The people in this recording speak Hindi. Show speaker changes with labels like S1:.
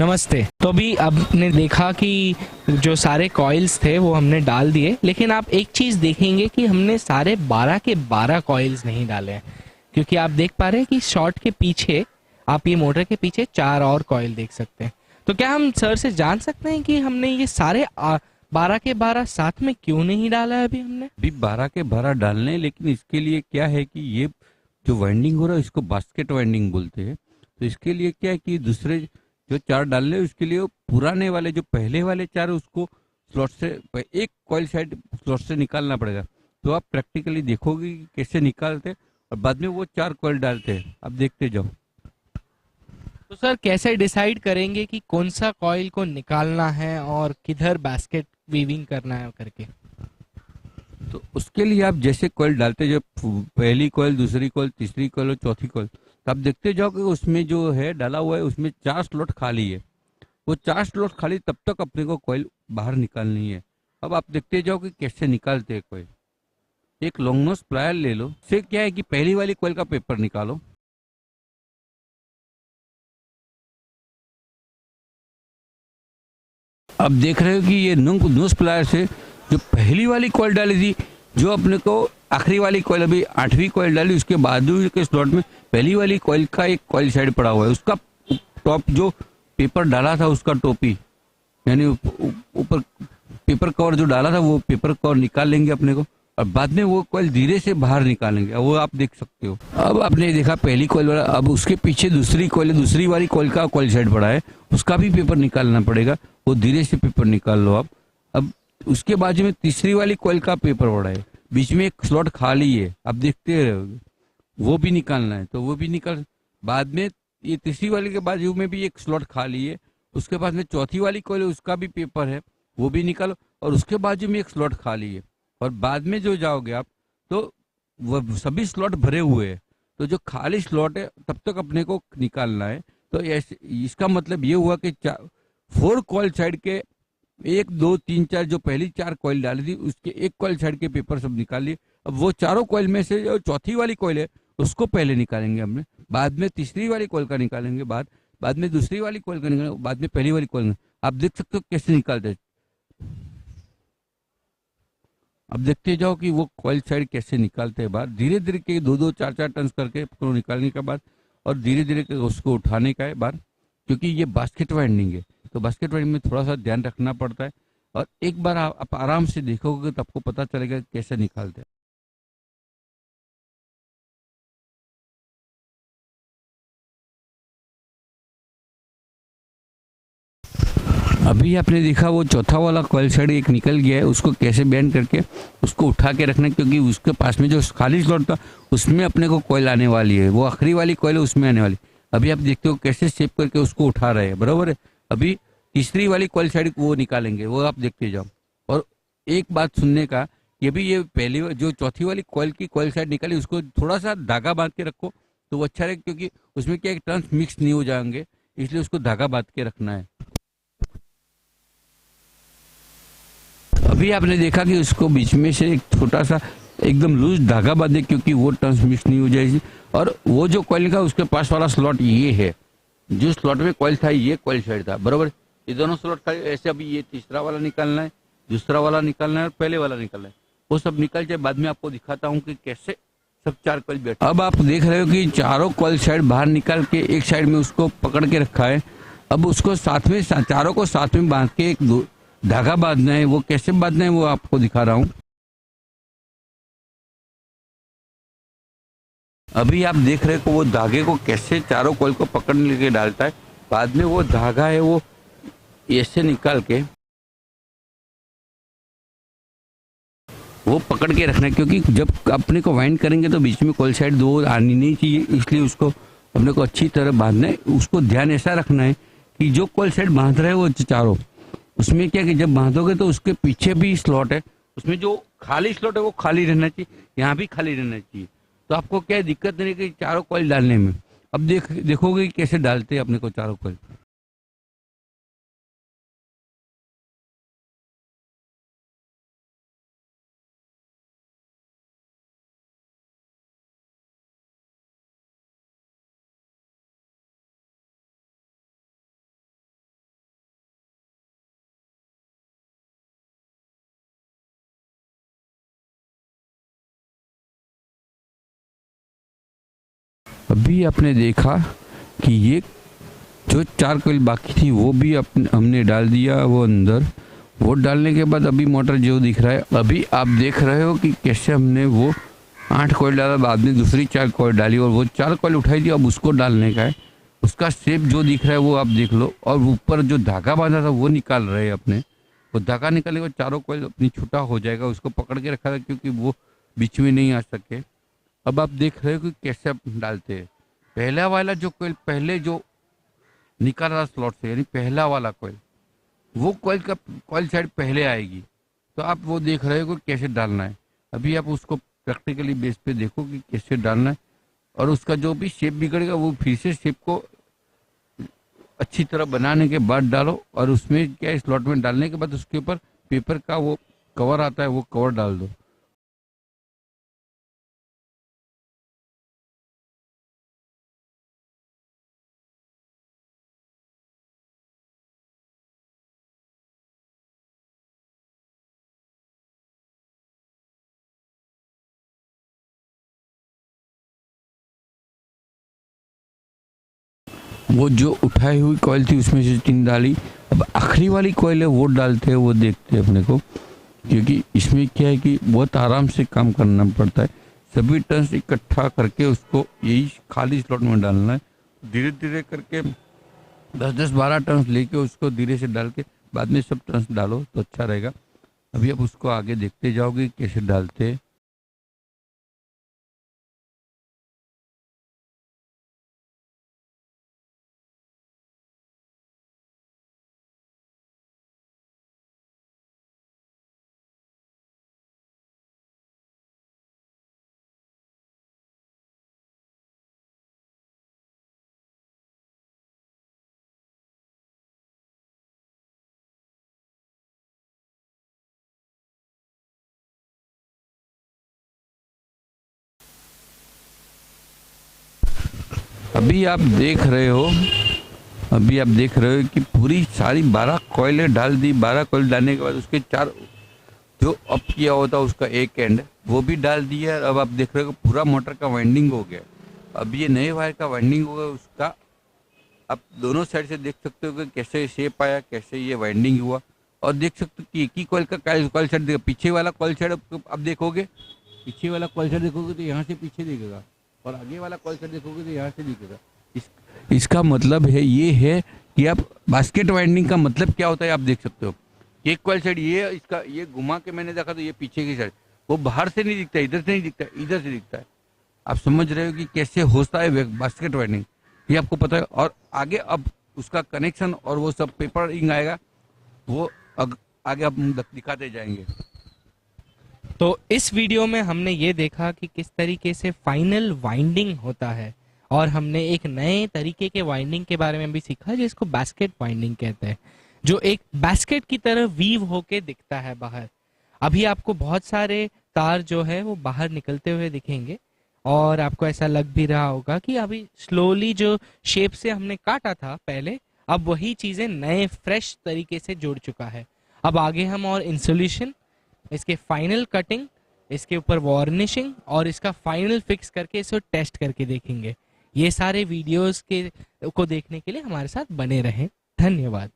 S1: नमस्ते। तो अभी आपने देखा कि जो सारे कॉइल्स थे वो हमने डाल दिए, लेकिन आप एक चीज़ देखेंगे कि हमने सारे 12 के 12 कॉइल्स नहीं डाले हैं, क्योंकि आप देख पा रहे हैं कि शॉर्ट के पीछे, आप ये मोटर के पीछे 4 और कॉइल देख सकते हैं। तो क्या हम सर से जान सकते हैं कि हमने ये सारे 12 के 12 साथ में क्यों नहीं डाला है अभी हमने?
S2: भी 12 के 12 डालने हैं, लेकिन इसके लिए क्या है कि ये जो वाइंडिंग हो रहा है इसको बास्केट वाइंडिंग बोलते हैं। तो इसके लिए क्या है कि दूसरे जो चार डालने हैं उसके लिए वो पुराने वाले जो पहले वाले चार है, उसको स्लॉट से एक कॉइल साइड स्लॉट से निकालना पड़ेगा। तो आप प्रैक्टिकली देखोगे कि कैसे निकालते हैं और बाद में वो चार कॉइल डालते हैं। आप देखते जाओ।
S1: तो सर कैसे डिसाइड करेंगे कि कौन सा कॉइल को निकालना है और किधर बास्केट वीविंग करना है करके?
S2: तो उसके लिए आप जैसे कॉइल डालते जो पहली कॉइल, दूसरी कॉइल, तीसरी कॉइल और चौथी कॉइल, तो आप देखते जाओ कि उसमें जो है डाला हुआ है उसमें चार स्लॉट खाली है। वो चार स्लॉट खाली तब तक अपने को कॉइल बाहर निकालनी है। अब आप देखते जाओ कि कैसे निकालते हैं कॉइल। एक लॉन्ग नोज प्लायर ले लो। से क्या है कि पहली वाली कॉइल का पेपर निकालो। अब देख रहे हो कि ये नोज प्लायर से जो पहली वाली कॉइल डाली थी, जो अपने को आखिरी वाली कॉइल अभी आठवीं कॉइल डाली, उसके बाजू के स्लॉट में पहली वाली कॉइल का एक कॉइल साइड पड़ा हुआ है। उसका टॉप जो पेपर डाला था उसका टोपी, यानी ऊपर पेपर कवर जो डाला था वो पेपर कवर निकाल लेंगे अपने को, और बाद में वो कॉइल धीरे से बाहर निकालेंगे। वो आप देख सकते हो। अब आपने देखा पहली कॉइल वाला, अब उसके पीछे दूसरी कॉइल है, दूसरी वाली कॉइल का कॉइल साइड पड़ा है, उसका भी पेपर निकालना पड़ेगा। वो धीरे से पेपर निकाल लो आप। अब उसके बाजू में तीसरी वाली कॉइल का पेपर पड़ा है, बीच में एक स्लॉट खाली है, आप देखते रहोगे। वो भी निकालना है तो वो भी निकाल। बाद में ये तीसरी वाली के बाजू में भी एक स्लॉट खाली है, उसके बाद में चौथी वाली कॉइल है, उसका भी पेपर है, वो भी निकालो। और उसके बाजू में एक स्लॉट खाली है, और बाद में जो जाओगे आप, तो वो सभी स्लॉट भरे हुए हैं। तो जो खाली स्लॉट है तब तक अपने को निकालना है। तो ऐसे इसका मतलब ये हुआ कि फोर कॉइल साइड के एक दो तीन चार जो पहली चार कॉइल डाली थी उसके एक कॉइल साइड के पेपर सब निकाल लिए। अब वो चारों कॉइल में से जो चौथी वाली कॉइल है उसको पहले निकालेंगे हमने, बाद में तीसरी वाली कॉइल का निकालेंगे, बाद बाद में दूसरी वाली कॉइल का निकालेंगे, बाद में पहली वाली कॉइल। आप देख सकते हो कैसे निकालते हैं। अब देखते जाओ कि वो कॉइल साइड कैसे निकालते हैं बाहर, धीरे धीरे के दो दो चार चार टन करके उसको निकालने के बाद, और धीरे धीरे के उसको उठाने का है बाहर। क्योंकि ये बास्केट वाइंडिंग है, तो बास्केट वाइंडिंग में थोड़ा सा ध्यान रखना पड़ता है। और एक बार आप आराम से देखोगे तो आपको पता चलेगा कि कैसे निकालते हैं। अभी आपने देखा वो चौथा वाला कॉइल साइड एक निकल गया है, उसको कैसे बैंड करके उसको उठा के रखना है, क्योंकि उसके पास में जो खाली स्लॉट था उसमें अपने को कॉइल आने वाली है, वो आखिरी वाली कॉइल है उसमें आने वाली। अभी आप देखते हो कैसे शेप करके उसको उठा रहे हैं, बराबर है। अभी तीसरी वाली कॉइल साइड वो निकालेंगे, वो आप देखते जाओ। और एक बात सुनने का, ये भी ये जो चौथी वाली कॉइल की कॉइल साइड निकाली उसको थोड़ा सा धागा बांध के रखो, तो वो अच्छा रहेगा, क्योंकि उसमें क्या टर्न्स मिक्स नहीं हो जाएंगे, इसलिए उसको धागा बांध के रखना है। अभी आपने देखा कि उसको बीच में से एक छोटा सा एकदम लूज धागा बांधे, क्योंकि वो टर्न्स मिक्स नहीं हो जाएगी। और वो जो कॉइल का उसके पास वाला स्लॉट ये है, जो स्लॉट में कॉइल था ये कॉइल साइड था, बरोबर। ये दोनों स्लॉट था ऐसे। अभी ये तीसरा वाला निकालना है, दूसरा वाला निकालना है और पहले वाला निकालना है। वो सब निकल जाए बाद में आपको दिखाता हूँ कि कैसे सब चार कॉइल बैठे। अब आप देख रहे हो कि चारों कॉइल साइड बाहर निकाल के एक साइड में उसको पकड़ के रखा है। अब उसको साथ में चारों को साथ में बांध के एक धागा बांधना है। वो कैसे बांधना है वो आपको दिखा रहा हूँ। अभी आप देख रहे हो वो धागे को कैसे चारों कॉइल को पकड़ने के डालता है। बाद में वो धागा है वो ऐसे निकाल के वो पकड़ के रखना है, क्योंकि जब अपने को वाइंड करेंगे तो बीच में कॉइल साइड दो आनी नहीं चाहिए, इसलिए उसको अपने को अच्छी तरह बांधना है। उसको ध्यान ऐसा रखना है कि जो कॉइल साइड बांध रहे हैं वो चारों, उसमें क्या कि जब बांधोगे तो उसके पीछे भी स्लॉट है, उसमें जो खाली स्लॉट है वो खाली रहना चाहिए, यहाँ भी खाली रहना चाहिए। तो आपको क्या दिक्कत नहीं कि चारों कॉइल डालने में। अब देखोगे कि कैसे डालते हैं अपने को चारों कॉइल। अभी आपने देखा कि ये जो 4 कोयल बाकी थी वो भी हमने डाल दिया वो अंदर। वो डालने के बाद अभी मोटर जो दिख रहा है, अभी आप देख रहे हो कि कैसे हमने वो 8 कोयल डाला, बाद में दूसरी 4 कोयल डाली और वो 4 कोयल उठाई थी, अब उसको डालने का है। उसका शेप जो दिख रहा है वो आप देख लो, और ऊपर जो धागा बांधा था वो निकाल रहे हैं अपने। वो धागा निकालने के बाद चारों कोयल अपनी छूटा हो जाएगा, उसको पकड़ के रखा था क्योंकि वो बीच में नहीं आ सके। अब आप देख रहे हो कि कैसे आप डालते हैं। पहला वाला जो कोयल पहले जो निकाल रहा स्लॉट से, यानी पहला वाला कोयल, वो कोयल साइड पहले आएगी। तो आप वो देख रहे हो कि कैसे डालना है। अभी आप उसको प्रैक्टिकली बेस पे देखो कि कैसे डालना है, और उसका जो भी शेप बिगड़ेगा वो फिर से शेप को अच्छी तरह बनाने के बाद डालो। और उसमें क्या स्लॉट में डालने के बाद उसके ऊपर पेपर का वो कवर आता है, वो कवर डाल दो। वो जो उठाई हुई कॉइल थी उसमें से 3 डाली। अब आखिरी वाली कॉइल है वो डालते हैं, वो देखते हैं अपने को, क्योंकि इसमें क्या है कि बहुत आराम से काम करना पड़ता है। सभी टर्न्स इकट्ठा करके उसको यही खाली स्लॉट में डालना है। धीरे धीरे करके 10-10-12 टर्न्स लेके उसको धीरे से डाल के बाद में सब टर्न्स डालो तो अच्छा रहेगा। अभी आप उसको आगे देखते जाओगे कैसे डालते हैं। अभी आप देख रहे हो, अभी आप देख रहे हो कि पूरी सारी 12 कॉइलें डाल दी। 12 कॉइल डालने के बाद उसके 4 जो अप किया होता उसका एक एंड वो भी डाल दिया। अब आप देख रहे हो पूरा मोटर का वाइंडिंग हो गया। अब ये नए वायर का वाइंडिंग होगा उसका, आप दोनों साइड से देख सकते हो कि कैसे शेप आया, कैसे ये वाइंडिंग हुआ। और देख सकते हो कि एक ही कॉइल का कॉइल साइड देखा, पीछे वाला कॉइल साइड अब देखोगे, पीछे वाला कॉइल साइड देखोगे तो यहाँ से पीछे दिखेगा, और आगे वाला कॉइल साइड देखोगे तो यहाँ से दिखेगा। इसका मतलब है ये है कि आप बास्केट वाइंडिंग का मतलब क्या होता है आप देख सकते हो। एक कॉइल साइड ये इसका ये घुमा के मैंने देखा तो ये पीछे की साइड, वो बाहर से नहीं दिखता, इधर से नहीं दिखता, इधर से दिखता है। आप समझ रहे हो कि कैसे होता है बास्केट वाइंडिंग, ये आपको पता है। और आगे अब उसका कनेक्शन और वो सब पेपरिंग आएगा, वो आगे आप दिखाते जाएंगे।
S1: तो इस वीडियो में हमने ये देखा कि किस तरीके से फाइनल वाइंडिंग होता है, और हमने एक नए तरीके के वाइंडिंग के बारे में भी सीखा जिसको बास्केट वाइंडिंग कहते हैं, जो एक बास्केट की तरह वीव होके दिखता है बाहर। अभी आपको बहुत सारे तार जो है वो बाहर निकलते हुए दिखेंगे, और आपको ऐसा लग भी रहा होगा कि अभी स्लोली जो शेप से हमने काटा था पहले, अब वही चीजें नए फ्रेश तरीके से जुड़ चुका है। अब आगे हम और इंसुलेशन, इसके फाइनल कटिंग, इसके ऊपर वार्निशिंग और इसका फाइनल फिक्स करके इसको टेस्ट करके देखेंगे। ये सारे वीडियोस के को देखने के लिए हमारे साथ बने रहें। धन्यवाद।